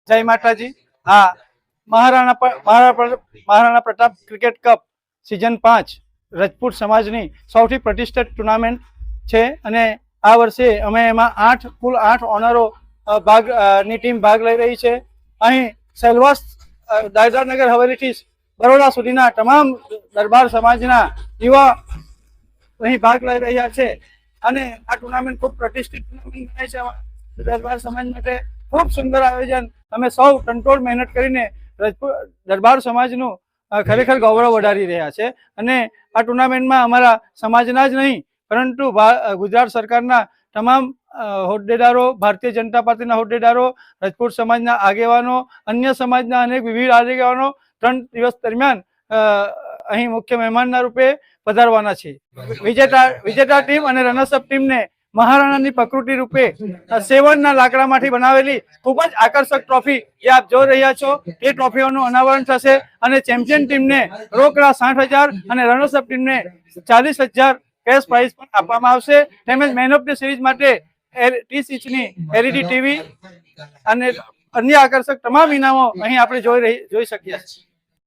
जय माताजी। हाँ, Maharana Pratap cricket cup season 5 Rajput समाजनी सौथी प्रतिष्ठित टूर्नामेंट है અને આ વર્ષે અમે એમાં કુલ 8 ઓનરો ની ટીમ ભાગ લઈ રહી છે। અહીં સેલવાસ દાદરાનગર હવેલીથી બરોડા સુધીના તમામ દરબાર સમાજના યુવા અહીં ભાગ લઈ રહ્યા છે અને આ ટુર્નામેન્ટ ખૂબ પ્રતિષ્ઠિત ટુર્નામેન્ટ ગણાય છે। દરબાર સમાજ માટે ખૂબ સુંદર આયોજન, અમે સૌ તનતોડ મહેનત કરીને દરબાર સમાજનું ખરેખર ગૌરવ વધારી રહ્યા છે અને આ ટુર્નામેન્ટમાં અમારા સમાજના જ નહીં પરંતુ ગુજરાત સરકારના તમામ હોદ્દેદારો, ભારતીય જનતા પાર્ટીના હોદ્દેદારો, રજપૂત સમાજના આગેવાનો, અન્ય સમાજના અનેક વિવિધ આગેવાનો 3 દિવસ દરમિયાન અહીં મુખ્ય મહેમાનના રૂપે પધારવાના છે। વિજેતા ટીમ અને રનર્સઅપ ટીમને મહારાણાની પ્રકૃતિ રૂપે સેવનના લાકડામાંથી બનાવેલી ખૂબ જ આકર્ષક ટ્રોફી જે આપ જોઈ રહ્યા છો એ ટ્રોફીઓનું અનાવરણ થશે અને ચેમ્પિયન ટીમને રોકડા 60,000 અને રનર્સઅપ ટીમને 40,000 કેશ પ્રાઇઝ પણ આપવામાં આવશે। તેમજ મેન ઓફ ધ સિરીઝ માટે 30 ઇંચની LED ટીવી અને અન્ય આકર્ષક તમામ ઇનામો અહીં આપણે જોઈ શકીએ છીએ।